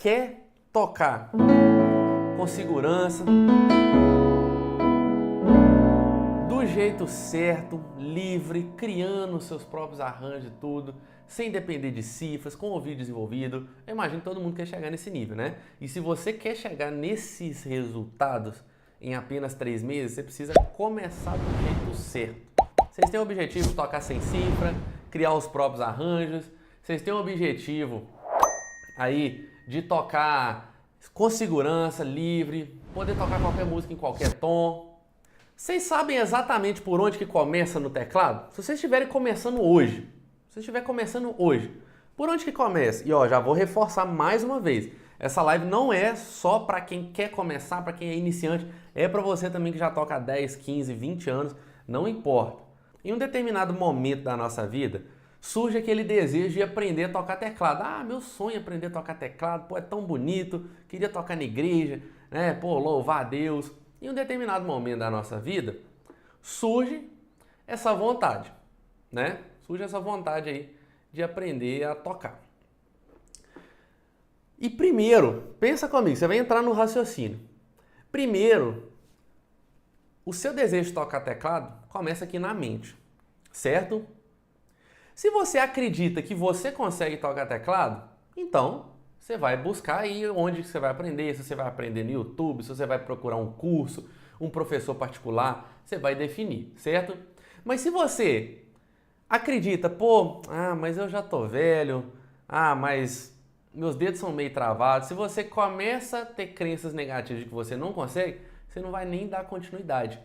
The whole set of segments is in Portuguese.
quer tocar com segurança, do jeito certo, livre, criando seus próprios arranjos e tudo, sem depender de cifras, com o ouvido desenvolvido, eu imagino que todo mundo quer chegar nesse nível, né? E se você quer chegar nesses resultados em apenas 3 meses, você precisa começar do jeito certo. Vocês têm o objetivo de tocar sem cifra, criar os próprios arranjos, vocês têm o objetivo aí de tocar com segurança, livre, poder tocar qualquer música em qualquer tom. Vocês sabem exatamente por onde que começa no teclado? Se vocês estiverem começando hoje, por onde que começa? E ó, já vou reforçar mais uma vez, essa live não é só para quem quer começar, para quem é iniciante, é para você também que já toca há 10, 15, 20 anos, não importa. Em um determinado momento da nossa vida, surge aquele desejo de aprender a tocar teclado. Ah, meu sonho é aprender a tocar teclado, pô, é tão bonito, queria tocar na igreja, né? Pô, louvar a Deus. Em um determinado momento da nossa vida, surge essa vontade, né? Surge essa vontade aí de aprender a tocar. E primeiro, pensa comigo, você vai entrar no raciocínio. Primeiro, o seu desejo de tocar teclado começa aqui na mente, certo? Se você acredita que você consegue tocar teclado, então você vai buscar aí onde você vai aprender, se você vai aprender no YouTube, se você vai procurar um curso, um professor particular, você vai definir, certo? Mas se você acredita, pô, mas eu já tô velho, mas meus dedos são meio travados, se você começa a ter crenças negativas de que você não consegue, você não vai nem dar continuidade.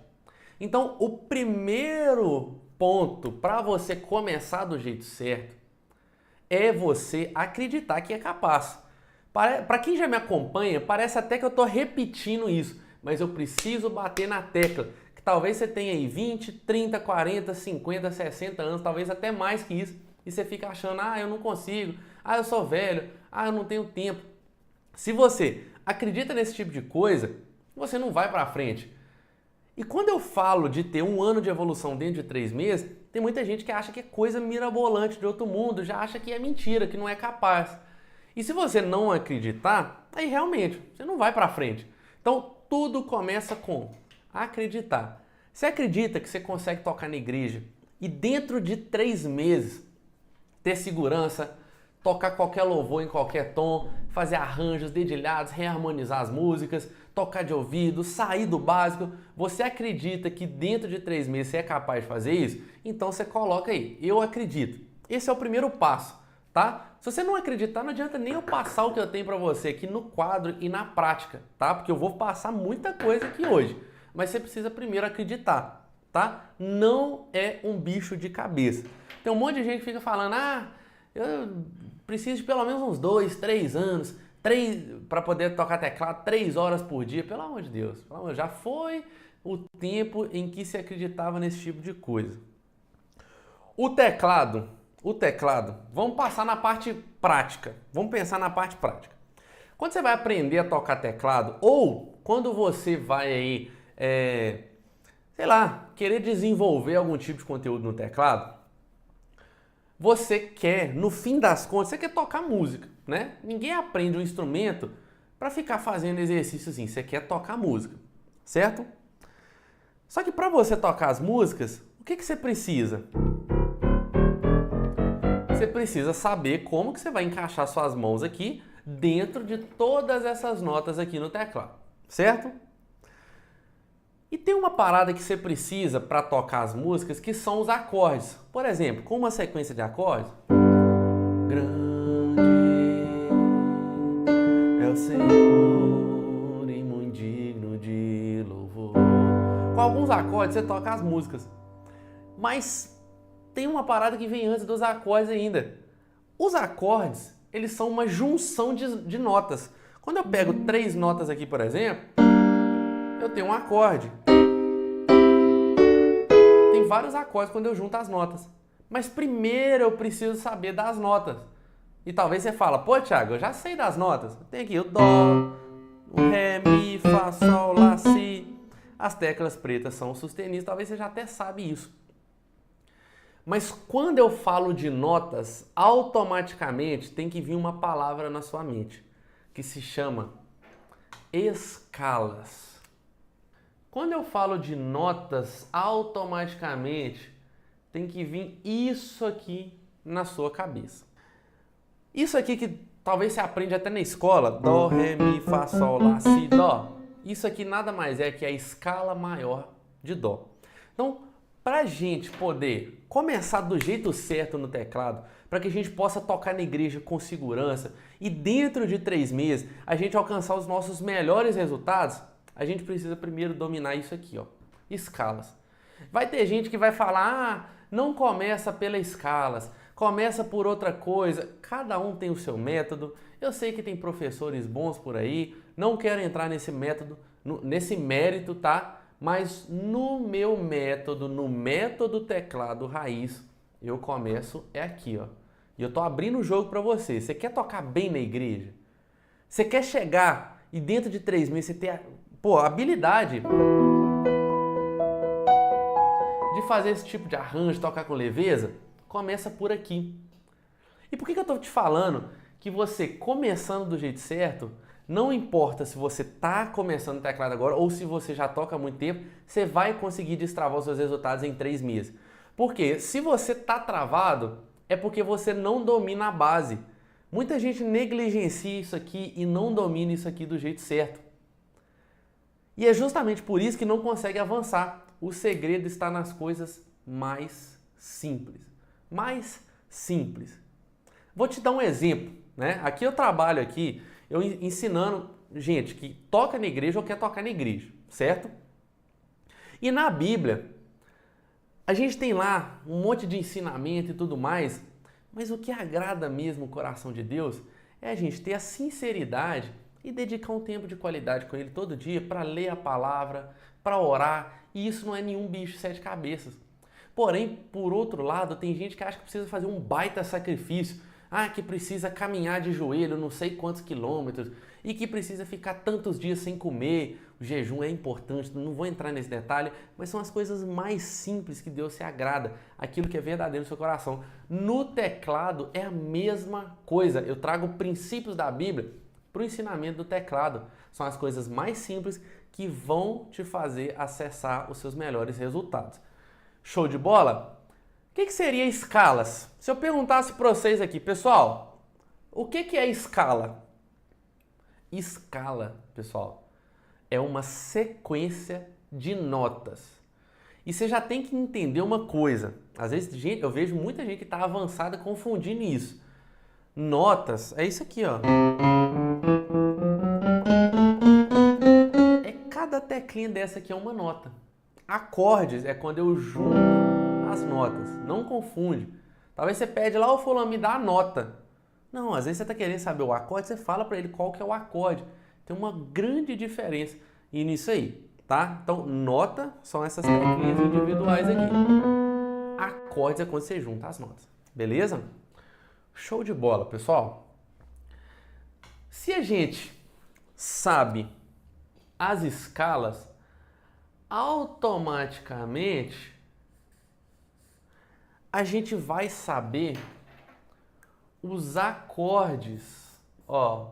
Então, o primeiro ponto para você começar do jeito certo é você acreditar que é capaz. Para quem já me acompanha, parece até que eu estou repetindo isso, mas eu preciso bater na tecla. Que talvez você tenha aí 20, 30, 40, 50, 60 anos, talvez até mais que isso, e você fica achando, eu não consigo, eu sou velho, eu não tenho tempo. Se você acredita nesse tipo de coisa, você não vai para frente. E quando eu falo de ter 1 ano de evolução dentro de 3 meses, tem muita gente que acha que é coisa mirabolante de outro mundo, já acha que é mentira, que não é capaz. E se você não acreditar, aí realmente você não vai para frente. Então tudo começa com acreditar. Você acredita que você consegue tocar na igreja e dentro de 3 meses ter segurança, tocar qualquer louvor em qualquer tom, fazer arranjos, dedilhados, reharmonizar as músicas, tocar de ouvido, sair do básico? Você acredita que dentro de 3 meses você é capaz de fazer isso? Então você coloca aí, eu acredito. Esse é o primeiro passo, tá? Se você não acreditar, não adianta nem eu passar o que eu tenho para você aqui no quadro e na prática, tá? Porque eu vou passar muita coisa aqui hoje. Mas você precisa primeiro acreditar, tá? Não é um bicho de cabeça. Tem um monte de gente que fica falando, eu preciso de pelo menos uns 2, 3 anos, para poder tocar teclado 3 horas por dia. Pelo amor de Deus, já foi o tempo em que se acreditava nesse tipo de coisa. O teclado, vamos passar na parte prática. Vamos pensar na parte prática. Quando você vai aprender a tocar teclado, ou quando você vai aí, querer desenvolver algum tipo de conteúdo no teclado, você quer, no fim das contas, você quer tocar música, né? Ninguém aprende um instrumento para ficar fazendo exercício assim, você quer tocar música, certo? Só que para você tocar as músicas, o que você precisa? Você precisa saber como que você vai encaixar suas mãos aqui dentro de todas essas notas aqui no teclado, certo? E tem uma parada que você precisa para tocar as músicas que são os acordes. Por exemplo, com uma sequência de acordes. Grande é o Senhor e muito digno de louvor. Com alguns acordes você toca as músicas. Mas tem uma parada que vem antes dos acordes ainda. Os acordes, eles são uma junção de notas. Quando eu pego 3 notas aqui, por exemplo, eu tenho um acorde. Tem vários acordes quando eu junto as notas. Mas primeiro eu preciso saber das notas. E talvez você fala, pô, Thiago, eu já sei das notas. Tem aqui o Dó, o Ré, Mi, Fá, Sol, Lá, Si. As teclas pretas são sustenidas, talvez você já até sabe isso. Mas quando eu falo de notas, automaticamente tem que vir uma palavra na sua mente. que se chama escalas. Quando eu falo de notas, automaticamente tem que vir isso aqui na sua cabeça. Isso aqui que talvez você aprende até na escola, dó, ré, mi, fá, sol, lá, si, dó. Isso aqui nada mais é que a escala maior de dó. Então, para a gente poder começar do jeito certo no teclado, para que a gente possa tocar na igreja com segurança e dentro de 3 meses a gente alcançar os nossos melhores resultados, a gente precisa primeiro dominar isso aqui, ó, escalas. Vai ter gente que vai falar, não começa pela escalas, começa por outra coisa. Cada um tem o seu método. Eu sei que tem professores bons por aí, não quero entrar nesse método, nesse mérito, tá? Mas no meu método, no método teclado raiz, eu começo aqui, ó. E eu tô abrindo o jogo para você. Você quer tocar bem na igreja? Você quer chegar e dentro de 3 meses você ter a habilidade de fazer esse tipo de arranjo, tocar com leveza? Começa por aqui. E por que eu tô te falando que você começando do jeito certo, não importa se você está começando o teclado agora ou se você já toca há muito tempo, você vai conseguir destravar os seus resultados em 3 meses. Porque se você está travado, é porque você não domina a base. Muita gente negligencia isso aqui e não domina isso aqui do jeito certo. E é justamente por isso que não consegue avançar. O segredo está nas coisas mais simples. Mais simples. Vou te dar um exemplo, né? Aqui eu trabalho eu ensinando gente que toca na igreja ou quer tocar na igreja, certo? E na Bíblia, a gente tem lá um monte de ensinamento e tudo mais, mas o que agrada mesmo o coração de Deus é a gente ter a sinceridade e dedicar um tempo de qualidade com Ele todo dia para ler a palavra, para orar, e isso não é nenhum bicho de 7 cabeças. Porém, por outro lado, tem gente que acha que precisa fazer um baita sacrifício, que precisa caminhar de joelho não sei quantos quilômetros e que precisa ficar tantos dias sem comer. O jejum é importante, não vou entrar nesse detalhe, mas são as coisas mais simples que Deus se agrada, aquilo que é verdadeiro no seu coração. No teclado é a mesma coisa, eu trago princípios da Bíblia para o ensinamento do teclado. São as coisas mais simples que vão te fazer acessar os seus melhores resultados. Show de bola? O que seria escalas? Se eu perguntasse para vocês aqui, pessoal, o que é escala? Escala, pessoal, é uma sequência de notas. E você já tem que entender uma coisa. Às vezes eu vejo muita gente que está avançada confundindo isso. Notas é isso aqui, ó. Cada teclinha dessa aqui é uma nota. Acordes é quando eu junto as notas. Não confunde. Talvez você pede lá, fulano, me dá a nota. Não, às vezes você está querendo saber o acorde, você fala para ele qual que é o acorde. Tem uma grande diferença nisso aí, tá? Então, nota são essas teclinhas individuais aqui. Acordes é quando você junta as notas. Beleza? Show de bola, pessoal. Se a gente sabe as escalas, automaticamente a gente vai saber os acordes, ó.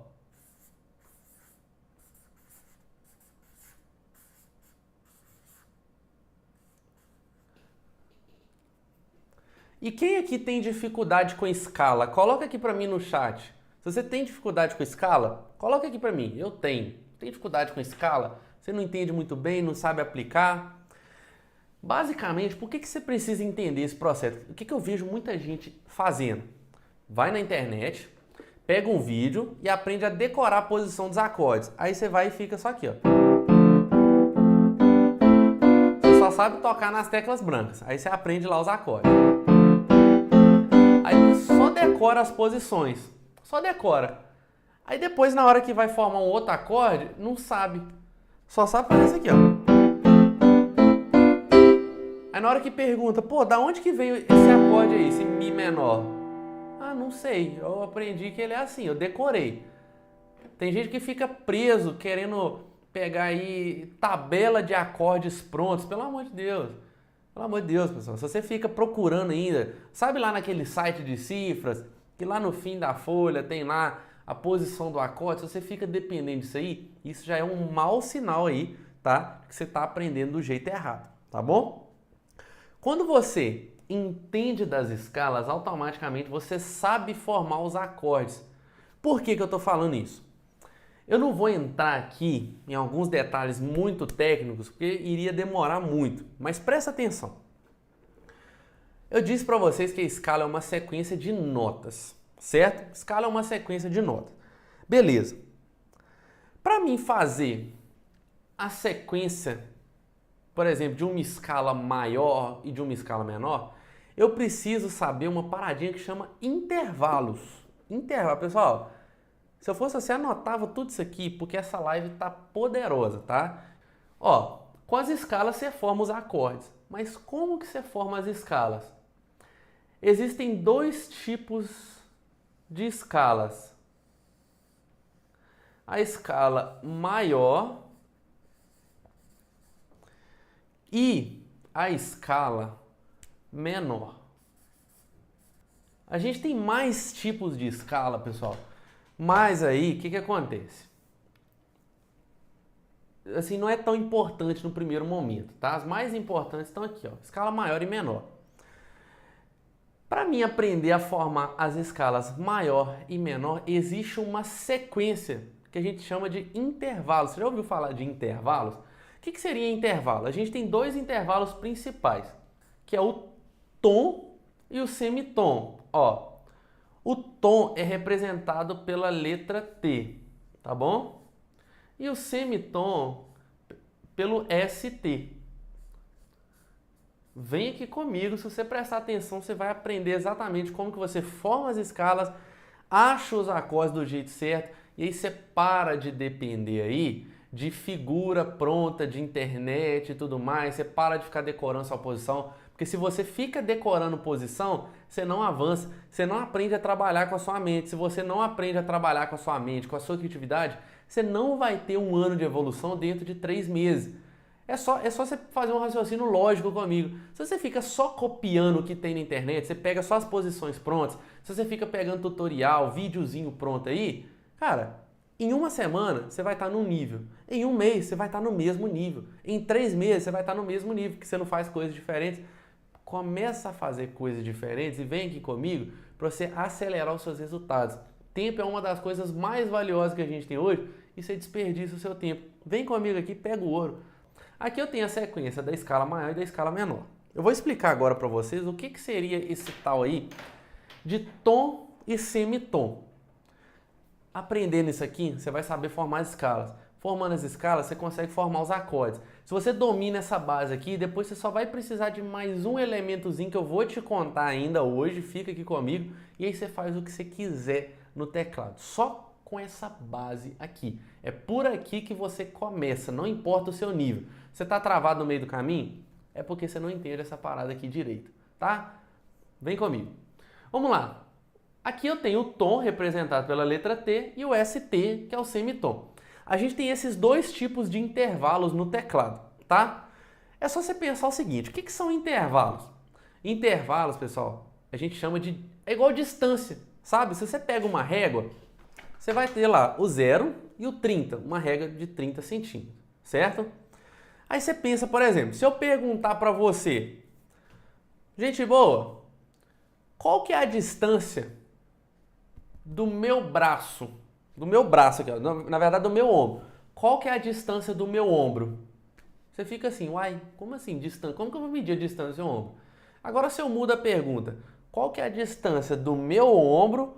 E quem aqui tem dificuldade com escala? Coloca aqui para mim no chat. Se você tem dificuldade com escala, coloca aqui para mim. Eu tenho. Tem dificuldade com escala? Você não entende muito bem, não sabe aplicar? Basicamente, por que você precisa entender esse processo? O que eu vejo muita gente fazendo? Vai na internet, pega um vídeo e aprende a decorar a posição dos acordes. Aí você vai e fica só aqui, ó. Você só sabe tocar nas teclas brancas. Aí você aprende lá os acordes. Aí só decora as posições. Só decora. Aí depois, na hora que vai formar um outro acorde, não sabe. Só sabe fazer isso aqui, ó. Aí na hora que pergunta, da onde que veio esse acorde aí, esse Mi menor? Não sei. Eu aprendi que ele é assim, eu decorei. Tem gente que fica preso querendo pegar aí tabela de acordes prontos. Pelo amor de Deus. Pelo amor de Deus, pessoal. Se você fica procurando ainda, sabe lá naquele site de cifras, que lá no fim da folha tem lá a posição do acorde, se você fica dependendo disso aí, isso já é um mau sinal aí, tá? Que você está aprendendo do jeito errado, tá bom? Quando você entende das escalas, automaticamente você sabe formar os acordes. Por que que eu estou falando isso? Eu não vou entrar aqui em alguns detalhes muito técnicos, porque iria demorar muito, mas presta atenção. Eu disse para vocês que a escala é uma sequência de notas, certo? Escala é uma sequência de notas. Beleza. Para mim fazer a sequência, por exemplo, de uma escala maior e de uma escala menor, eu preciso saber uma paradinha que chama intervalos. Intervalo, pessoal. Se eu fosse você, anotava tudo isso aqui, porque essa live tá poderosa, tá? Ó, com as escalas você forma os acordes. Mas como que você forma as escalas? Existem dois tipos de escalas. A escala maior e a escala menor. A gente tem mais tipos de escala, pessoal. Mas aí, o que acontece? Assim, não é tão importante no primeiro momento, tá? As mais importantes estão aqui, ó, escala maior e menor. Para mim aprender a formar as escalas maior e menor, existe uma sequência que a gente chama de intervalos. Você já ouviu falar de intervalos? O que seria intervalo? A gente tem dois intervalos principais, que é o tom e o semitom. Ó, o tom é representado pela letra T, tá bom? E o semitom pelo ST. Vem aqui comigo, se você prestar atenção, você vai aprender exatamente como que você forma as escalas, acha os acordes do jeito certo, e aí você para de depender aí de figura pronta, de internet e tudo mais, você para de ficar decorando sua posição, porque se você fica decorando posição, você não avança, você não aprende a trabalhar com a sua mente. Se você não aprende a trabalhar com a sua mente, com a sua criatividade, você não vai ter um ano de evolução dentro de 3 meses. É só você fazer um raciocínio lógico comigo. Se você fica só copiando o que tem na internet, você pega só as posições prontas, se você fica pegando tutorial, videozinho pronto aí, cara, em uma semana você vai estar num nível. Em um mês você vai estar no mesmo nível. Em 3 meses você vai estar no mesmo nível, porque você não faz coisas diferentes. Começa a fazer coisas diferentes e vem aqui comigo para você acelerar os seus resultados. Tempo é uma das coisas mais valiosas que a gente tem hoje e você desperdiça o seu tempo. Vem comigo aqui, pega o ouro. Aqui eu tenho a sequência da escala maior e da escala menor. Eu vou explicar agora para vocês o que seria esse tal aí de tom e semitom. Aprendendo isso aqui, você vai saber formar as escalas. Formando as escalas, você consegue formar os acordes. Se você domina essa base aqui, depois você só vai precisar de mais um elementozinho que eu vou te contar ainda hoje, fica aqui comigo, e aí você faz o que você quiser no teclado. Só com essa base aqui. É por aqui que você começa, não importa o seu nível. Você está travado no meio do caminho? É porque você não entende essa parada aqui direito, tá? Vem comigo. Vamos lá. Aqui eu tenho o tom representado pela letra T e o ST, que é o semitom. A gente tem esses dois tipos de intervalos no teclado, tá? É só você pensar o seguinte, o que são intervalos? Intervalos, pessoal, a gente chama de... é igual distância, sabe? Se você pega uma régua, você vai ter lá o 0 e o 30, uma régua de 30 centímetros, certo? Aí você pensa, por exemplo, se eu perguntar para você, gente boa, qual que é a distância do meu braço aqui, ó, na verdade do meu ombro, qual que é a distância do meu ombro? Você fica assim, uai, como assim distância? Como que eu vou medir a distância do seu ombro? Agora se eu mudo a pergunta, qual que é a distância do meu ombro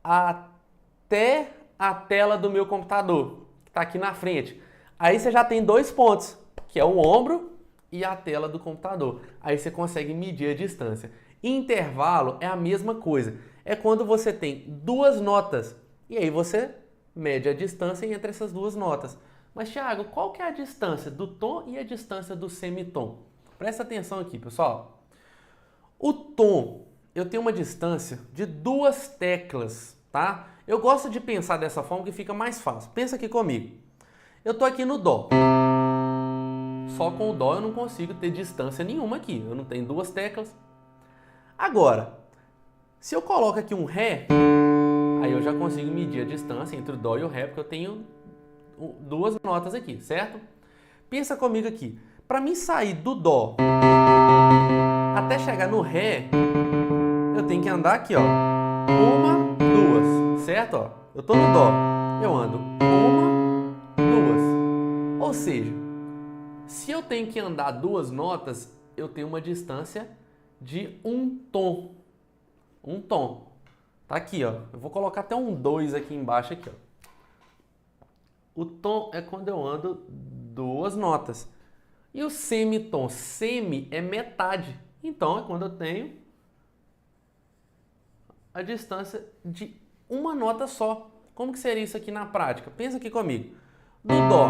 até a tela do meu computador, que está aqui na frente? Aí você já tem 2 pontos, que é o ombro e a tela do computador. Aí você consegue medir a distância. Intervalo é a mesma coisa. É quando você tem 2 notas e aí você mede a distância entre essas 2 notas. Mas, Thiago, qual que é a distância do tom e a distância do semitom? Presta atenção aqui, pessoal. O tom, eu tenho uma distância de 2 teclas, tá? Eu gosto de pensar dessa forma que fica mais fácil. Pensa aqui comigo. Eu tô aqui no dó. Só com o dó eu não consigo ter distância nenhuma aqui. Eu não tenho 2 teclas. Agora, se eu coloco aqui um ré, Aí eu já consigo medir a distância entre o Dó e o Ré, porque eu tenho duas notas aqui, certo? Pensa comigo aqui. Para mim sair do Dó até chegar no Ré, eu tenho que andar aqui, ó. Uma, duas, certo? Ó, eu tô no Dó, eu ando uma, duas. Ou seja, se eu tenho que andar duas notas, eu tenho uma distância de um tom. Um tom. Tá aqui, ó. Eu vou colocar até um 2 aqui embaixo, aqui, ó. O tom é quando eu ando duas notas. E o semitom? Semi é metade. Então, é quando eu tenho a distância de uma nota só. Como que seria isso aqui na prática? Pensa aqui comigo. Do Dó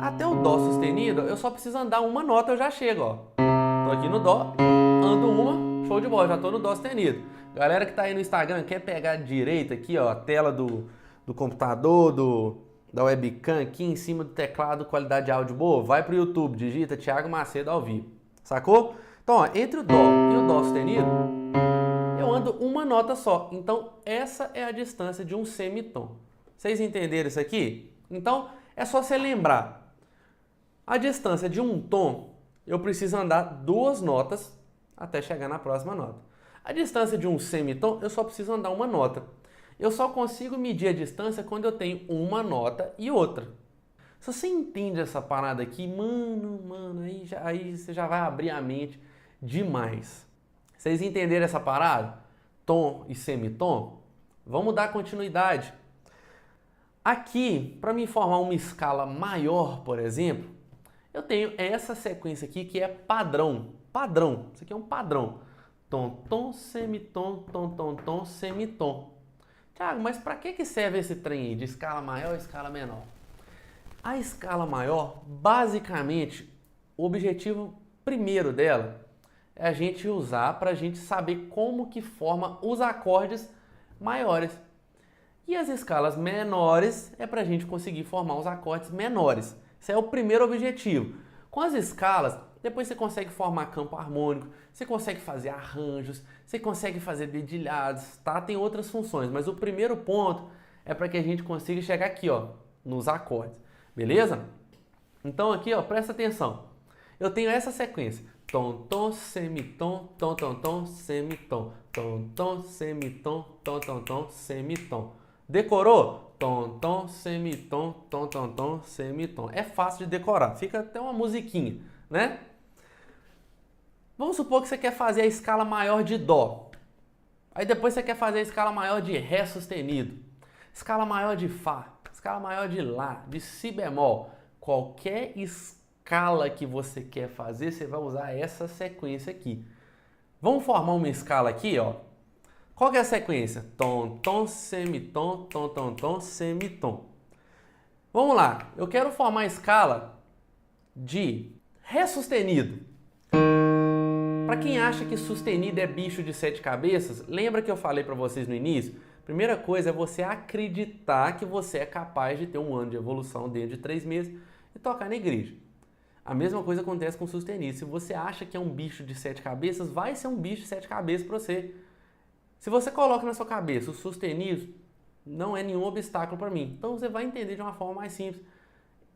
até o Dó sustenido, eu só preciso andar uma nota, eu já chego, ó. Tô aqui no Dó, ando uma, show de bola, já tô no Dó sustenido. Galera que tá aí no Instagram, quer pegar direito aqui, ó, a tela do computador, da webcam aqui em cima do teclado, qualidade de áudio boa, vai pro YouTube, digita Thiago Macedo ao vivo, sacou? Então, ó, entre o Dó e o Dó sustenido, eu ando uma nota só. Então, essa é a distância de um semitom. Vocês entenderam isso aqui? Então, é só você lembrar. A distância de um tom, eu preciso andar duas notas até chegar na próxima nota. A distância de um semitom, eu só preciso andar uma nota. Eu só consigo medir a distância quando eu tenho uma nota e outra. Se você entende essa parada aqui, mano, aí você já vai abrir a mente demais. Vocês entenderam essa parada? Tom e semitom? Vamos dar continuidade. Aqui, para me formar uma escala maior, por exemplo, eu tenho essa sequência aqui que é padrão. Padrão. Isso aqui é um padrão. Tom, tom, semitom, tom, tom, tom, semitom. Thiago, mas para que serve esse trem aí de escala maior e escala menor? A escala maior, basicamente, o objetivo primeiro dela é a gente usar para a gente saber como que forma os acordes maiores. E as escalas menores é para a gente conseguir formar os acordes menores. Esse é o primeiro objetivo. Com as escalas, depois você consegue formar campo harmônico, você consegue fazer arranjos, você consegue fazer dedilhados, tá? Tem outras funções, mas o primeiro ponto é para que a gente consiga chegar aqui, ó, nos acordes. Beleza? Então aqui, ó, presta atenção. Eu tenho essa sequência. Tom, tom, semitom, tom, tom, tom, semitom. Tom, tom, semitom, tom, tom, tom, semitom. Decorou? Tom, tom, semitom, tom, tom, tom, semitom. É fácil de decorar. Fica até uma musiquinha, né? Vamos supor que você quer fazer a escala maior de Dó. Aí depois você quer fazer a escala maior de Ré sustenido. Escala maior de Fá. Escala maior de Lá, de Si bemol. Qualquer escala que você quer fazer, você vai usar essa sequência aqui. Vamos formar uma escala aqui, ó. Qual que é a sequência? Tom, tom, semitom, tom, tom, tom, semitom. Vamos lá. Eu quero formar a escala de Ré sustenido. Para quem acha que sustenido é bicho de sete cabeças, lembra que eu falei para vocês no início? Primeira coisa é você acreditar que você é capaz de ter um ano de evolução dentro de 3 meses e tocar na igreja. A mesma coisa acontece com sustenido. Se você acha que é um bicho de 7 cabeças, vai ser um bicho de 7 cabeças para você. Se você coloca na sua cabeça o sustenido, não é nenhum obstáculo para mim. Então você vai entender de uma forma mais simples.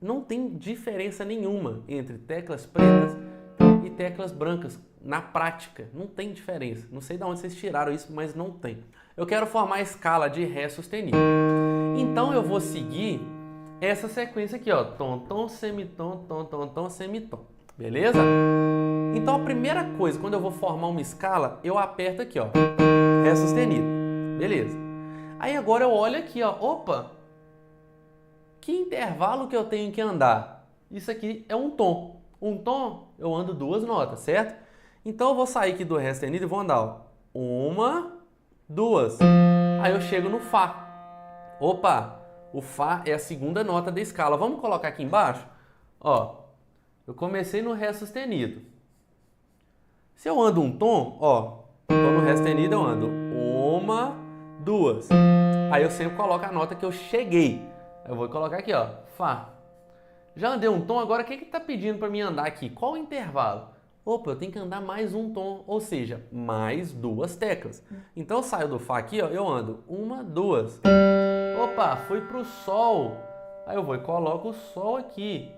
Não tem diferença nenhuma entre teclas pretas e teclas brancas. Na prática, não tem diferença. Não sei de onde vocês tiraram isso, mas não tem. Eu quero formar a escala de Ré sustenido. Então eu vou seguir essa sequência aqui, ó. Tom, tom, semitom, tom, tom, tom, semitom. Beleza? Então a primeira coisa, quando eu vou formar uma escala, eu aperto aqui, ó. Ré sustenido. Beleza. Aí agora eu olho aqui, ó. Opa! Que intervalo que eu tenho que andar? Isso aqui é um tom. Um tom, eu ando 2 notas, certo? Então eu vou sair aqui do Ré sustenido e vou andar, ó. 1, 2. Aí eu chego no Fá. Opa! O Fá é a segunda nota da escala. Vamos colocar aqui embaixo? Ó, eu comecei no Ré sustenido. Se eu ando um tom, ó, tô no Ré sustenido, eu ando 1, 2. Aí eu sempre coloco a nota que eu cheguei. Eu vou colocar aqui, ó, Fá. Já andei um tom, agora o que que tá pedindo para mim andar aqui? Qual o intervalo? Opa, eu tenho que andar mais um tom, ou seja, mais duas teclas. Então eu saio do Fá aqui, ó, eu ando uma, duas. Opa, fui pro Sol. Aí eu vou e coloco o Sol aqui.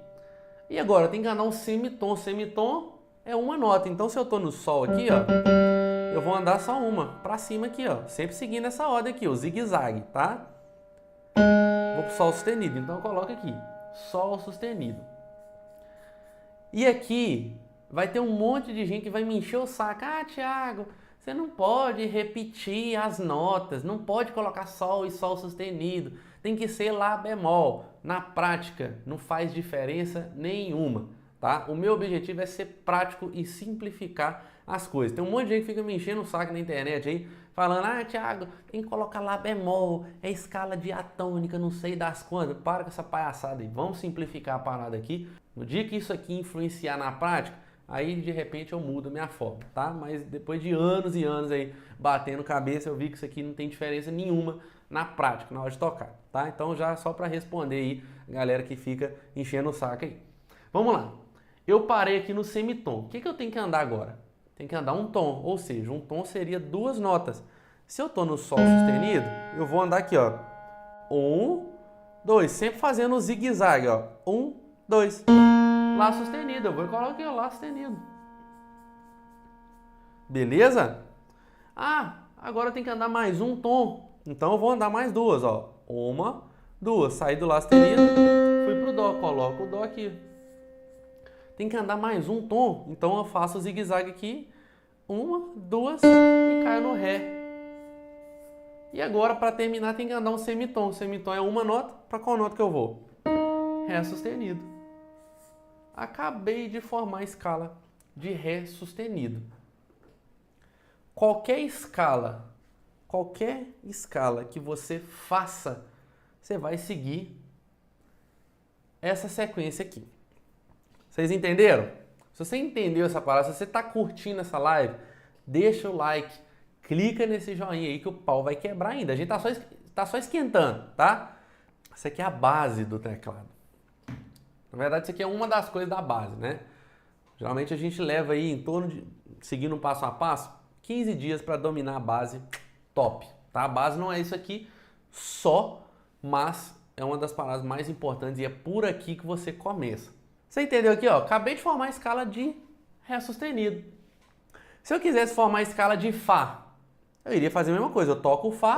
E agora eu tenho que andar um semitom. Semitom é uma nota. Então se eu tô no Sol aqui, ó, eu vou andar só uma, pra cima aqui, ó. Sempre seguindo essa ordem aqui, o zigue-zague, tá? Vou pro Sol sustenido, então eu coloco aqui, Sol sustenido. E aqui vai ter um monte de gente que vai me encher o saco. Ah, Thiago, você não pode repetir as notas, não pode colocar Sol e Sol sustenido, tem que ser Lá bemol. Na prática, não faz diferença nenhuma, tá? O meu objetivo é ser prático e simplificar as coisas. Tem um monte de gente que fica me enchendo o saco na internet aí, falando, ah, Thiago, tem que colocar Lá bemol, é escala diatônica, não sei das quantas. Para com essa palhaçada aí, vamos simplificar a parada aqui. No dia que isso aqui influenciar na prática, aí de repente eu mudo a minha forma, tá? Mas depois de anos e anos aí batendo cabeça, eu vi que isso aqui não tem diferença nenhuma na prática, na hora de tocar, tá? Então já só para responder aí, galera que fica enchendo o saco aí. Vamos lá. Eu parei aqui no semitom. O que eu tenho que andar agora? Tem que andar um tom, ou seja, um tom seria duas notas. Se eu tô no Sol sustenido, eu vou andar aqui, ó. 1, 2, sempre fazendo o zigue-zague, ó. 1, 2. Lá sustenido, eu vou colocar aqui, ó, Lá sustenido. Beleza? Ah, agora tem que andar mais um tom. Então eu vou andar mais duas, ó. Uma, duas. Saí do Lá sustenido, fui pro Dó, coloco o Dó aqui. Tem que andar mais um tom, então eu faço o zigue-zague aqui. Uma, duas e caio no Ré. E agora, para terminar, tem que andar um semitom. O semitom é uma nota. Para qual nota que eu vou? Ré sustenido. Acabei de formar a escala de Ré sustenido. Qualquer escala que você faça, você vai seguir essa sequência aqui. Vocês entenderam? Se você entendeu essa parada, se você está curtindo essa live, deixa o like, clica nesse joinha aí que o pau vai quebrar ainda. A gente tá só esquentando, tá? Isso aqui é a base do teclado. Na verdade, isso aqui é uma das coisas da base, né? Geralmente a gente leva aí em torno de, seguindo um passo a passo, 15 dias para dominar a base top, tá? A base não é isso aqui só, mas é uma das paradas mais importantes e é por aqui que você começa. Você entendeu aqui, ó? Acabei de formar a escala de Ré sustenido. Se eu quisesse formar a escala de Fá, eu iria fazer a mesma coisa. Eu toco o Fá,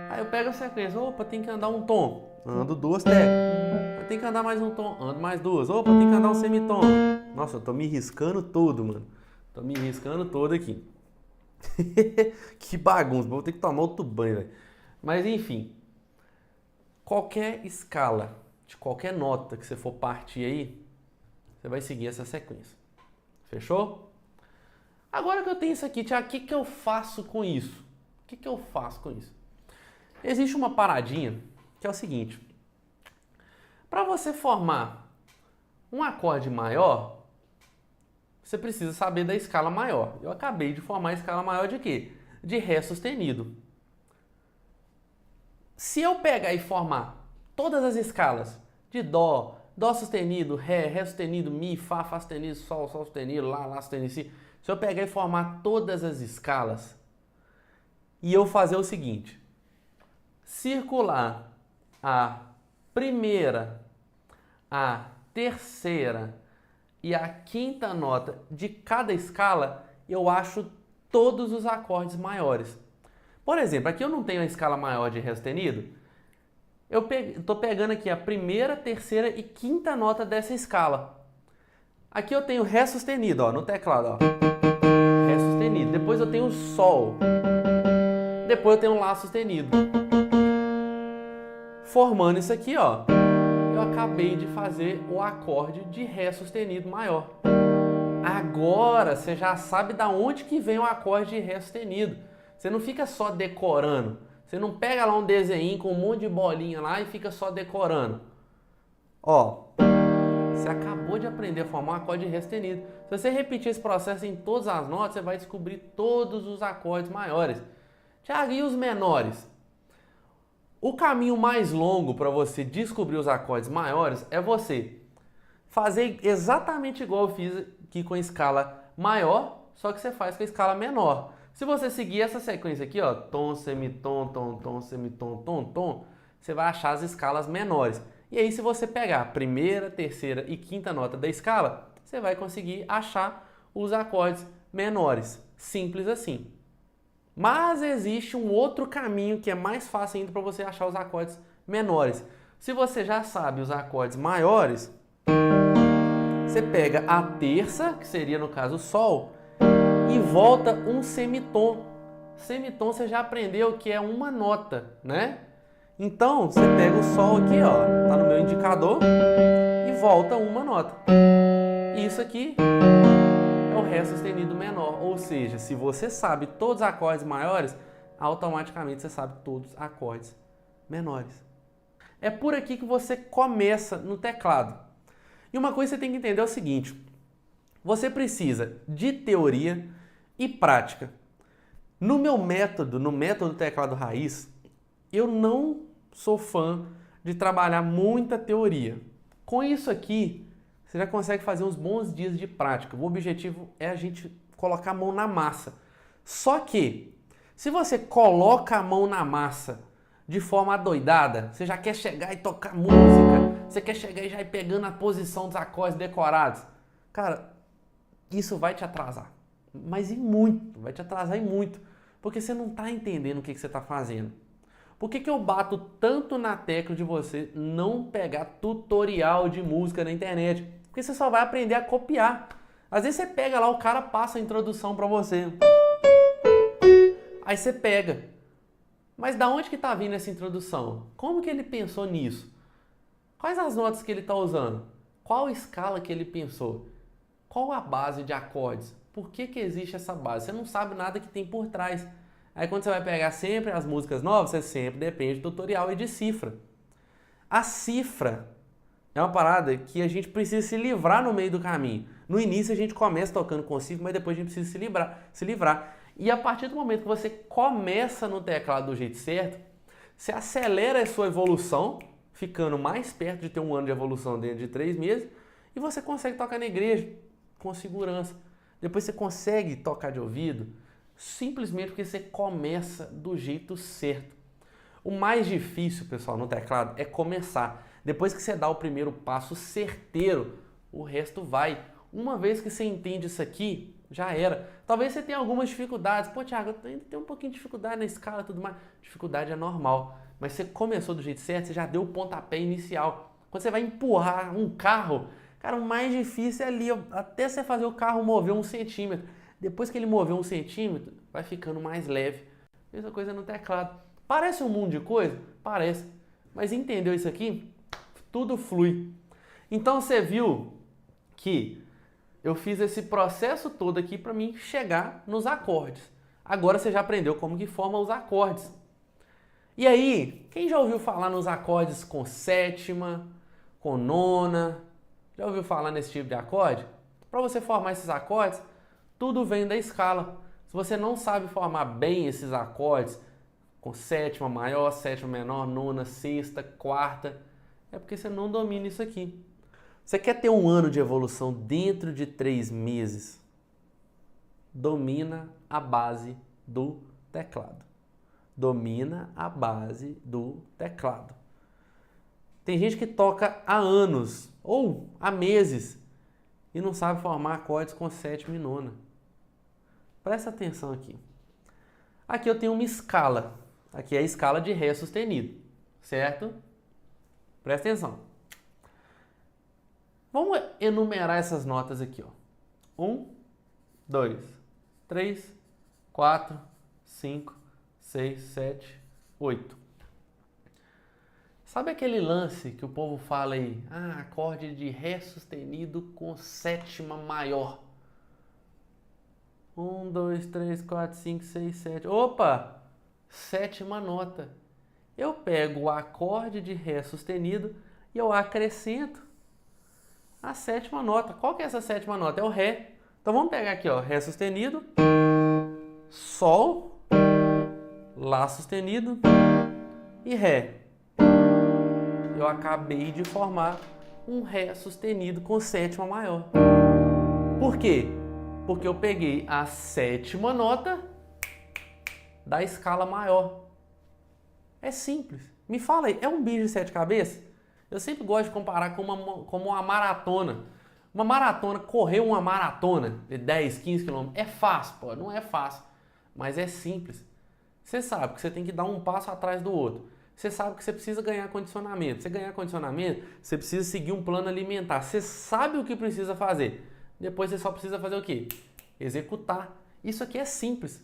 aí eu pego a sequência. Opa, tem que andar um tom. Ando duas teclas. Eu tenho que andar mais um tom. Ando mais duas. Opa, tem que andar um semitom. Nossa, eu tô me riscando todo, mano. Tô me riscando todo aqui. Que bagunça. Vou ter que tomar outro banho, velho. Mas enfim. Qualquer escala de qualquer nota que você for partir aí, você vai seguir essa sequência. Fechou? Agora que eu tenho isso aqui, Thiago, o que eu faço com isso? O que eu faço com isso? Existe uma paradinha que é o seguinte. Para você formar um acorde maior, você precisa saber da escala maior. Eu acabei de formar a escala maior de quê? De Ré sustenido. Se eu pegar e formar todas as escalas de Dó, Dó sustenido, Ré, Ré sustenido, Mi, Fá, Fá sustenido, Sol, Sol sustenido, Lá, Lá sustenido, Si. Se eu pegar e formar todas as escalas e eu fazer o seguinte, circular a primeira, a terceira e a quinta nota de cada escala, eu acho todos os acordes maiores. Por exemplo, aqui eu não tenho a escala maior de Ré sustenido. Eu estou pegando aqui a primeira, terceira e quinta nota dessa escala. Aqui eu tenho Ré sustenido, ó, no teclado, ó. Ré sustenido. Depois eu tenho Sol. Depois eu tenho Lá sustenido. Formando isso aqui, ó, eu acabei de fazer o acorde de Ré sustenido maior. Agora você já sabe da onde que vem o acorde de Ré sustenido. Você não fica só decorando. Você não pega lá um desenho com um monte de bolinha lá e fica só decorando. Ó, você acabou de aprender a formar um acorde de Ré sustenido. Se você repetir esse processo em todas as notas, você vai descobrir todos os acordes maiores. Thiago, e os menores? O caminho mais longo para você descobrir os acordes maiores é você fazer exatamente igual eu fiz aqui com a escala maior, só que você faz com a escala menor. Se você seguir essa sequência aqui, ó, tom, semitom, tom, tom, semitom, tom, tom, você vai achar as escalas menores. E aí, se você pegar a primeira, terceira e quinta nota da escala, você vai conseguir achar os acordes menores. Simples assim. Mas existe um outro caminho que é mais fácil ainda para você achar os acordes menores. Se você já sabe os acordes maiores, você pega a terça, que seria no caso o Sol, e volta um semitom. Semitom você já aprendeu que é uma nota, né? Então, você pega o Sol aqui, ó, tá no meu indicador, e volta uma nota. Isso aqui é o Ré sustenido menor, ou seja, se você sabe todos os acordes maiores, automaticamente você sabe todos os acordes menores. É por aqui que você começa no teclado. E uma coisa que você tem que entender é o seguinte, você precisa de teoria e prática. No meu método, no método teclado raiz, eu não sou fã de trabalhar muita teoria. Com isso aqui, você já consegue fazer uns bons dias de prática. O objetivo é a gente colocar a mão na massa. Só que, se você coloca a mão na massa de forma adoidada, você já quer chegar e tocar música, você quer chegar e já ir pegando a posição dos acordes decorados. Cara, isso vai te atrasar. Mas e muito, vai te atrasar e muito. Porque você não está entendendo o que você está fazendo. Por que eu bato tanto na tecla de você não pegar tutorial de música na internet? Porque você só vai aprender a copiar. Às vezes você pega lá, o cara passa a introdução para você. Aí você pega. Mas da onde que está vindo essa introdução? Como que ele pensou nisso? Quais as notas que ele está usando? Qual escala que ele pensou? Qual a base de acordes? Por que existe essa base? Você não sabe nada que tem por trás. Aí quando você vai pegar sempre as músicas novas, você sempre depende de tutorial e de cifra. A cifra é uma parada que a gente precisa se livrar no meio do caminho. No início a gente começa tocando com cifra, mas depois a gente precisa se livrar. E a partir do momento que você começa no teclado do jeito certo, você acelera a sua evolução, ficando mais perto de ter um ano de evolução dentro de 3 meses, e você consegue tocar na igreja com segurança. Depois você consegue tocar de ouvido, simplesmente porque você começa do jeito certo. O mais difícil, pessoal, no teclado é começar. Depois que você dá o primeiro passo certeiro, o resto vai. Uma vez que você entende isso aqui, já era. Talvez você tenha algumas dificuldades. Pô, Thiago, eu ainda tenho um pouquinho de dificuldade na escala e tudo mais. Dificuldade é normal. Mas você começou do jeito certo, você já deu o pontapé inicial. Quando você vai empurrar um carro, cara, o mais difícil é ali, até você fazer o carro mover 1 centímetro. Depois que ele mover 1 centímetro, vai ficando mais leve. Mesma coisa no teclado. Parece um mundo de coisa? Parece. Mas entendeu isso aqui? Tudo flui. Então você viu que eu fiz esse processo todo aqui para mim chegar nos acordes. Agora você já aprendeu como que forma os acordes. E aí, quem já ouviu falar nos acordes com sétima, com nona? Já ouviu falar nesse tipo de acorde? Para você formar esses acordes, tudo vem da escala. Se você não sabe formar bem esses acordes, com sétima maior, sétima menor, nona, sexta, quarta, é porque você não domina isso aqui. Você quer ter um ano de evolução dentro de 3 meses? Domina a base do teclado. Domina a base do teclado. Tem gente que toca há anos ou há meses e não sabe formar acordes com sétima e nona. Presta atenção aqui. Aqui eu tenho uma escala. Aqui é a escala de Ré sustenido, certo? Presta atenção. Vamos enumerar essas notas aqui, ó. 1, 2, 3, 4, 5, 6, 7, 8. Sabe aquele lance que o povo fala aí? Ah, acorde de Ré sustenido com sétima maior. 1, 2, 3, 4, 5, 6, 7. Opa! Sétima nota. Eu pego o acorde de Ré sustenido e eu acrescento a sétima nota. Qual que é essa sétima nota? É o Ré. Então vamos pegar aqui, ó, Ré sustenido, Sol, Lá sustenido e Ré. Eu acabei de formar um Ré sustenido com sétima maior. Por quê? Porque eu peguei a sétima nota da escala maior. É simples. Me fala aí, é um bicho de sete cabeças? Eu sempre gosto de comparar como uma maratona. Uma maratona, correr uma maratona de 10, 15 km é fácil, pô, não é fácil, mas é simples. Você sabe que você tem que dar um passo atrás do outro. Você sabe que você precisa ganhar condicionamento. Você ganhar condicionamento, você precisa seguir um plano alimentar. Você sabe o que precisa fazer. Depois você só precisa fazer o quê? Executar. Isso aqui é simples.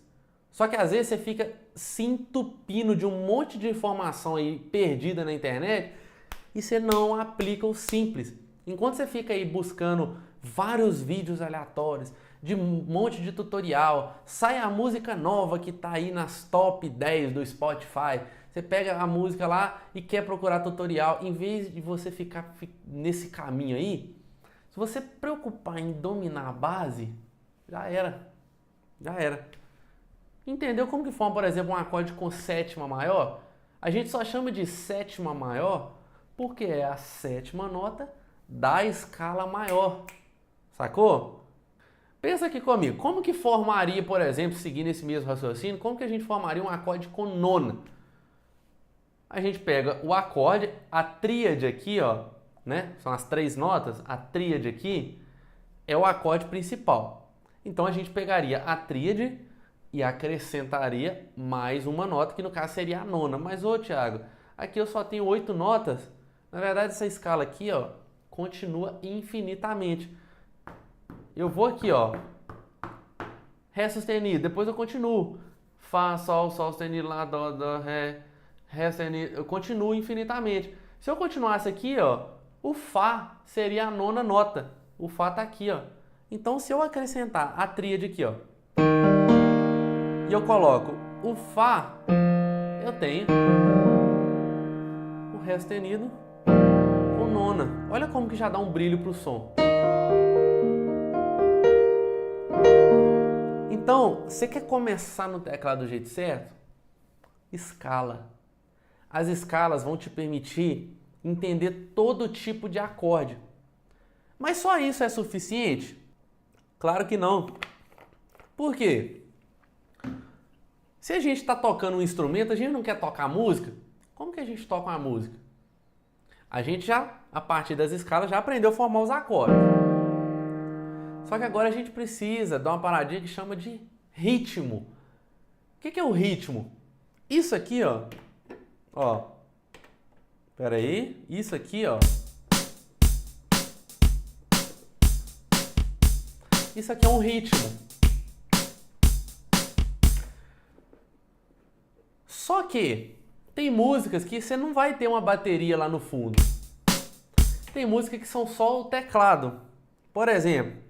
Só que às vezes você fica se entupindo de um monte de informação aí perdida na internet e você não aplica o simples. Enquanto você fica aí buscando vários vídeos aleatórios, de um monte de tutorial, sai a música nova que tá aí nas top 10 do Spotify, você pega a música lá e quer procurar tutorial, em vez de você ficar nesse caminho aí, se você preocupar em dominar a base, já era. Já era. Entendeu como que forma, por exemplo, um acorde com sétima maior? A gente só chama de sétima maior porque é a sétima nota da escala maior. Sacou? Pensa aqui comigo. Como que formaria, por exemplo, seguindo esse mesmo raciocínio, como que a gente formaria um acorde com nona? A gente pega o acorde, a tríade aqui, ó, né? São as três notas. A tríade aqui é o acorde principal. Então a gente pegaria a tríade e acrescentaria mais uma nota, que no caso seria a nona. Mas, ô Thiago, aqui eu só tenho 8 notas. Na verdade, essa escala aqui, ó, continua infinitamente. Eu vou aqui, ó, Ré sustenido, depois eu continuo. Fá, Sol, Sol sustenido, Lá, Dó, Dó, Ré, Ré sustenido. Eu continuo infinitamente. Se eu continuasse aqui, ó, o Fá seria a nona nota. O Fá tá aqui, ó. Então, se eu acrescentar a tríade aqui, ó, e eu coloco o Fá, eu tenho o Ré sustenido com nona. Olha como que já dá um brilho pro som. Então, você quer começar no teclado do jeito certo? Escala. As escalas vão te permitir entender todo tipo de acorde. Mas só isso é suficiente? Claro que não. Por quê? Se a gente está tocando um instrumento, a gente não quer tocar música, como que a gente toca uma música? A gente já, a partir das escalas, já aprendeu a formar os acordes. Só que agora a gente precisa dar uma paradinha que chama de ritmo. O que é o ritmo? Isso aqui, ó. Ó. Pera aí. Isso aqui, ó. Isso aqui é um ritmo. Só que tem músicas que você não vai ter uma bateria lá no fundo. Tem músicas que são só o teclado. Por exemplo,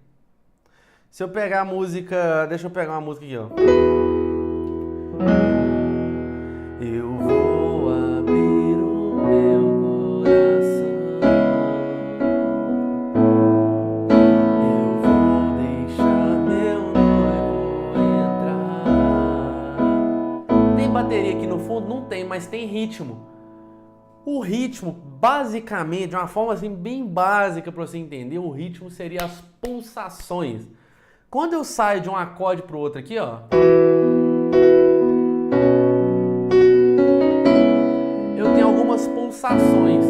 se eu pegar a música... Deixa eu pegar uma música aqui, ó. Eu vou abrir o meu coração. Eu vou deixar meu noivo entrar. Tem bateria aqui no fundo? Não tem, mas tem ritmo. O ritmo, basicamente, de uma forma assim bem básica para você entender, o ritmo seria as pulsações. Quando eu saio de um acorde para o outro aqui, ó, eu tenho algumas pulsações.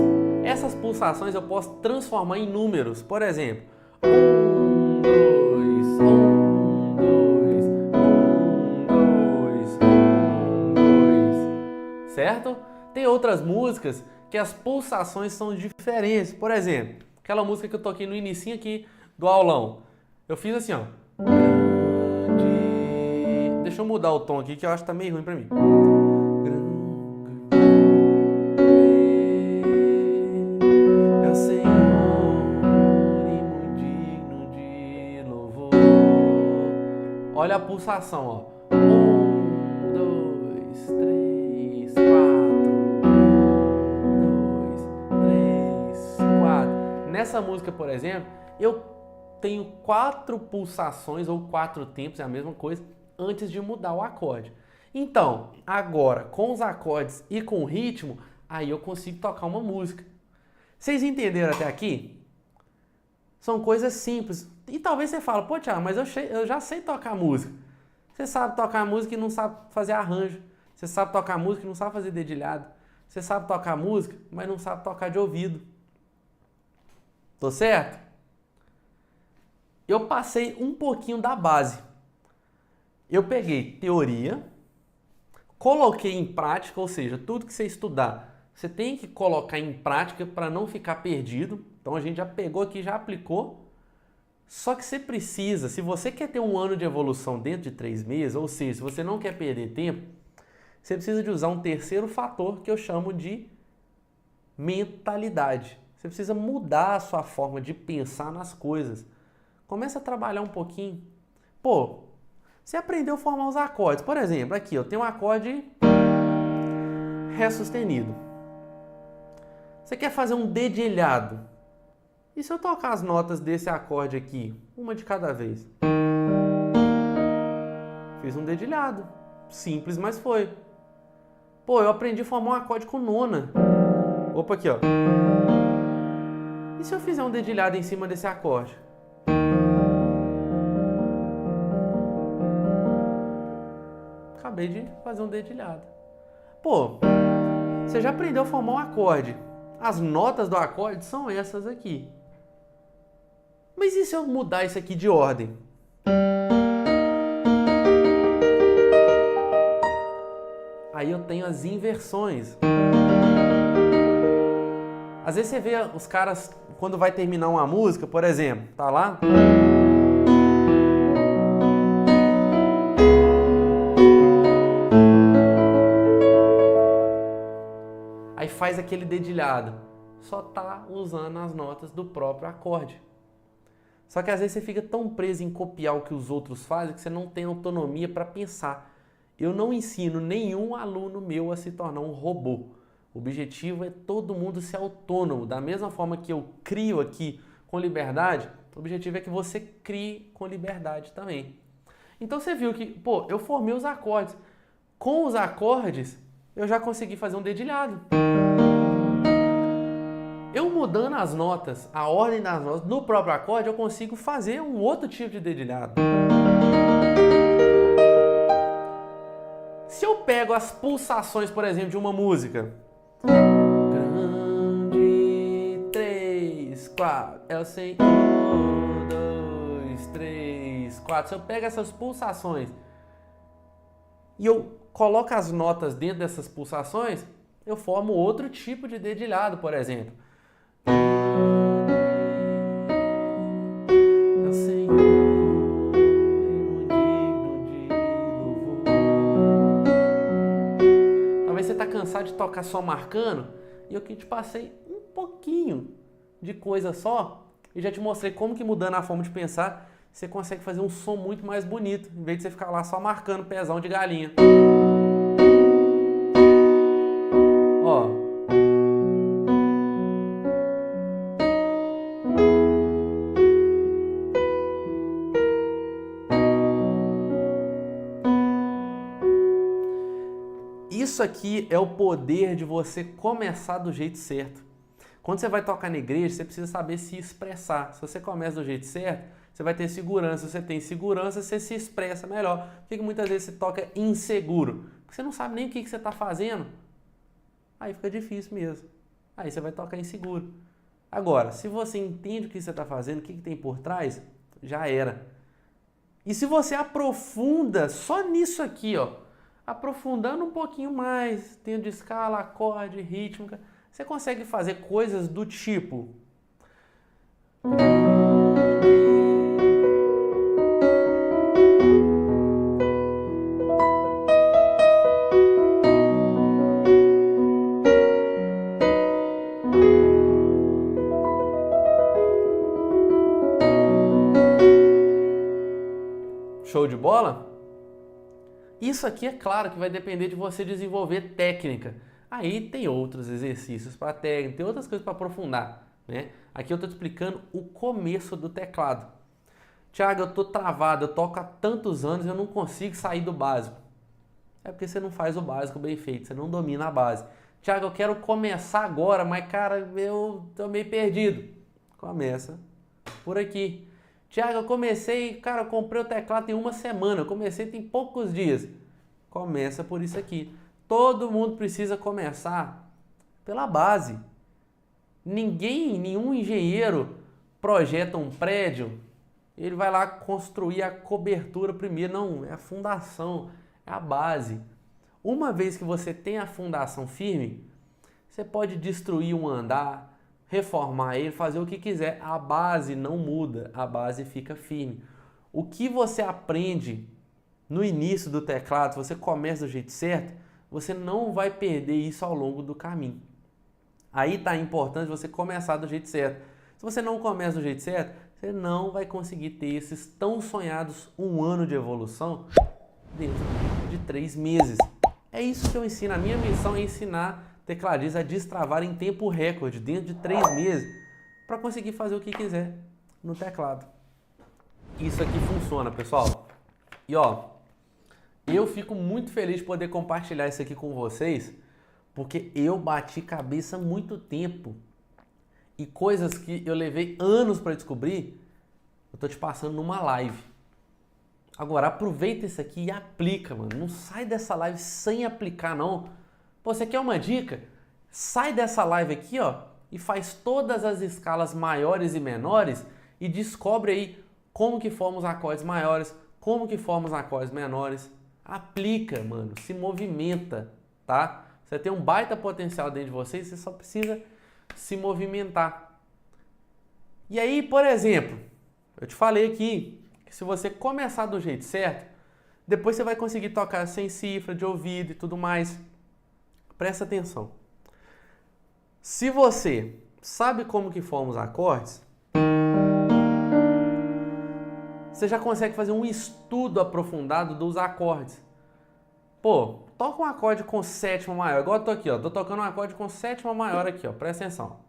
Essas pulsações eu posso transformar em números. Por exemplo, 1, 2, 1, 2, 1, 2, 1, 2. Certo? Tem outras músicas que as pulsações são diferentes. Por exemplo, aquela música que eu toquei no inicinho aqui do aulão. Eu fiz assim, ó. Deixa eu mudar o tom aqui que eu acho que tá meio ruim pra mim. É o Senhor e muito digno de louvor. Olha a pulsação, ó. 1, 2, 3, 4. 1, 2, 3, 4. Nessa música, por exemplo, eu tenho 4 pulsações ou 4 tempos, é a mesma coisa, antes de mudar o acorde. Então, agora, com os acordes e com o ritmo, aí eu consigo tocar uma música. Vocês entenderam até aqui? São coisas simples. E talvez você fale, pô, Thiago, mas eu já sei tocar música. Você sabe tocar música e não sabe fazer arranjo. Você sabe tocar música e não sabe fazer dedilhado. Você sabe tocar música, mas não sabe tocar de ouvido. Tô certo? Eu passei um pouquinho da base. Eu peguei teoria, coloquei em prática, ou seja, tudo que você estudar, você tem que colocar em prática para não ficar perdido. Então a gente já pegou aqui, já aplicou. Só que você precisa, se você quer ter um ano de evolução dentro de 3 meses, ou seja, se você não quer perder tempo, você precisa de usar um terceiro fator que eu chamo de mentalidade. Você precisa mudar a sua forma de pensar nas coisas. Começa a trabalhar um pouquinho. Pô, você aprendeu a formar os acordes. Por exemplo, aqui eu tenho um acorde Ré sustenido. Você quer fazer um dedilhado. E se eu tocar as notas desse acorde aqui, uma de cada vez? Fiz um dedilhado. Simples, mas foi. Pô, eu aprendi a formar um acorde com nona. Opa, aqui, ó. E se eu fizer um dedilhado em cima desse acorde? Acabei de fazer um dedilhado. Pô, você já aprendeu a formar um acorde. As notas do acorde são essas aqui. Mas e se eu mudar isso aqui de ordem? Aí eu tenho as inversões. Às vezes você vê os caras, quando vai terminar uma música, por exemplo, tá lá? Aí faz aquele dedilhado. Só tá usando as notas do próprio acorde. Só que às vezes você fica tão preso em copiar o que os outros fazem que você não tem autonomia para pensar. Eu não ensino nenhum aluno meu a se tornar um robô. O objetivo é todo mundo ser autônomo. Da mesma forma que eu crio aqui com liberdade, o objetivo é que você crie com liberdade também. Então você viu que, pô, eu formei os acordes. Com os acordes, eu já consegui fazer um dedilhado. Eu mudando as notas, a ordem das notas no próprio acorde, eu consigo fazer um outro tipo de dedilhado. Se eu pego as pulsações, por exemplo, de uma música. Grande, 3, 4, é o Senhor, 2, 3, 4. Se eu pego essas pulsações e eu coloco as notas dentro dessas pulsações, eu formo outro tipo de dedilhado, por exemplo. Cansado de tocar só marcando, e eu aqui te passei um pouquinho de coisa só e já te mostrei como que mudando a forma de pensar você consegue fazer um som muito mais bonito, em vez de você ficar lá só marcando pezão de galinha. Ó. Isso aqui é o poder de você começar do jeito certo. Quando você vai tocar na igreja, você precisa saber se expressar. Se você começa do jeito certo, você vai ter segurança. Se você tem segurança, você se expressa melhor. Por que muitas vezes você toca inseguro? Porque você não sabe nem o que você está fazendo. Aí fica difícil mesmo. Aí você vai tocar inseguro. Agora, se você entende o que você está fazendo, o que tem por trás, já era. E se você aprofunda só nisso aqui, ó, aprofundando um pouquinho mais, tendo escala, acorde, rítmica, você consegue fazer coisas do tipo. Show de bola? Isso aqui é claro que vai depender de você desenvolver técnica. Aí tem outros exercícios para técnica, tem outras coisas para aprofundar, né? Aqui eu estou te explicando o começo do teclado. Thiago, eu estou travado, eu toco há tantos anos e eu não consigo sair do básico. É porque você não faz o básico bem feito, você não domina a base. Thiago, eu quero começar agora, mas cara, eu estou meio perdido. Começa por aqui. Tiago, eu comecei, cara, eu comprei o teclado tem uma semana, eu comecei tem poucos dias. Começa por isso aqui. Todo mundo precisa começar pela base. Nenhum engenheiro projeta um prédio, ele vai lá construir a cobertura primeiro. Não, é a fundação, é a base. Uma vez que você tem a fundação firme, você pode destruir um andar, reformar ele, fazer o que quiser. A base não muda, a base fica firme. O que você aprende no início do teclado, se você começa do jeito certo, você não vai perder isso ao longo do caminho. Aí está importante você começar do jeito certo. Se você não começa do jeito certo, você não vai conseguir ter esses tão sonhados 1 ano de evolução dentro de 3 meses. É isso que eu ensino. A minha missão é ensinar tecladistas a destravar em tempo recorde, dentro de 3 meses, para conseguir fazer o que quiser no teclado. Isso aqui funciona, pessoal. E ó, eu fico muito feliz de poder compartilhar isso aqui com vocês, porque eu bati cabeça muito tempo e coisas que eu levei anos para descobrir, eu tô te passando numa live. Agora aproveita isso aqui e aplica, mano. Não sai dessa live sem aplicar, não. Pô, você quer uma dica? Sai dessa live aqui, ó, e faz todas as escalas maiores e menores e descobre aí como que formam os acordes maiores, como que formam os acordes menores. Aplica, mano. Se movimenta, tá? Você tem um baita potencial dentro de você, você só precisa se movimentar. E aí, por exemplo, eu te falei aqui que se você começar do jeito certo, depois você vai conseguir tocar sem cifra, de ouvido e tudo mais. Presta atenção. Se você sabe como que formam os acordes, você já consegue fazer um estudo aprofundado dos acordes. Pô, toca um acorde com sétima maior, igual eu tô aqui, ó. Tô tocando um acorde com sétima maior aqui, ó. Presta atenção.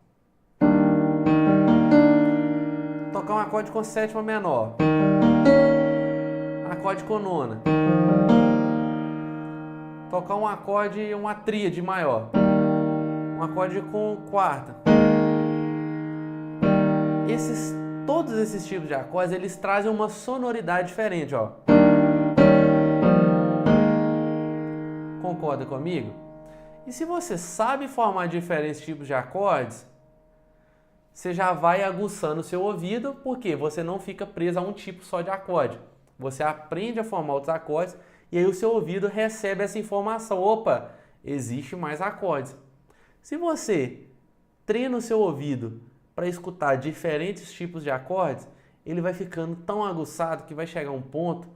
Tocar um acorde com sétima menor. Acorde com nona. Tocar um acorde, uma tríade maior. Um acorde com quarta. Todos esses tipos de acordes, eles trazem uma sonoridade diferente, ó. Concorda comigo? E se você sabe formar diferentes tipos de acordes, você já vai aguçando o seu ouvido, porque você não fica preso a um tipo só de acorde. Você aprende a formar outros acordes e aí o seu ouvido recebe essa informação. Opa, existe mais acordes. Se você treina o seu ouvido para escutar diferentes tipos de acordes, ele vai ficando tão aguçado que vai chegar um ponto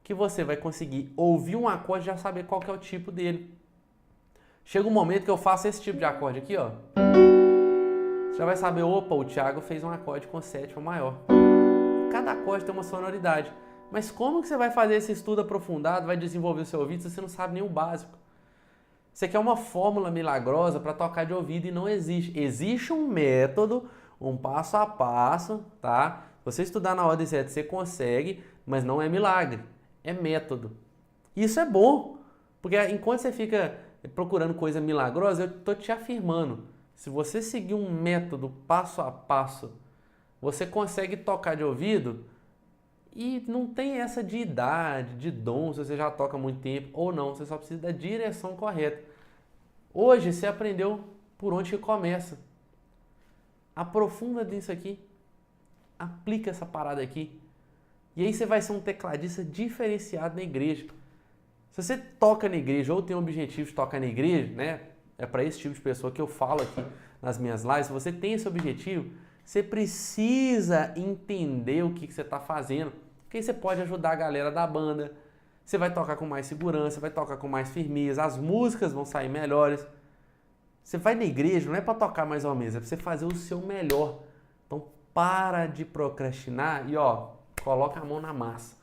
que você vai conseguir ouvir um acorde e já saber qual que é o tipo dele. Chega um momento que eu faço esse tipo de acorde aqui, ó. Você já vai saber, opa, o Thiago fez um acorde com sétima maior. Cada acorde tem uma sonoridade. Mas como que você vai fazer esse estudo aprofundado, vai desenvolver o seu ouvido se você não sabe nem o básico? Você quer uma fórmula milagrosa para tocar de ouvido e não existe. Existe um método, um passo a passo, tá? Se você estudar na ordem certa, você consegue, mas não é milagre. É método. Isso é bom, porque enquanto você fica procurando coisa milagrosa, eu estou te afirmando, se você seguir um método passo a passo, você consegue tocar de ouvido e não tem essa de idade, de dom, se você já toca há muito tempo ou não, você só precisa da direção correta. Hoje você aprendeu por onde que começa. Aprofunda nisso aqui, aplica essa parada aqui. E aí você vai ser um tecladista diferenciado na igreja. Se você toca na igreja ou tem o objetivo de tocar na igreja, né? É para esse tipo de pessoa que eu falo aqui nas minhas lives. Se você tem esse objetivo, você precisa entender o que você está fazendo. Porque aí você pode ajudar a galera da banda. Você vai tocar com mais segurança, vai tocar com mais firmeza. As músicas vão sair melhores. Você vai na igreja, não é para tocar mais ou menos, é para você fazer o seu melhor. Então para de procrastinar e ó, coloca a mão na massa.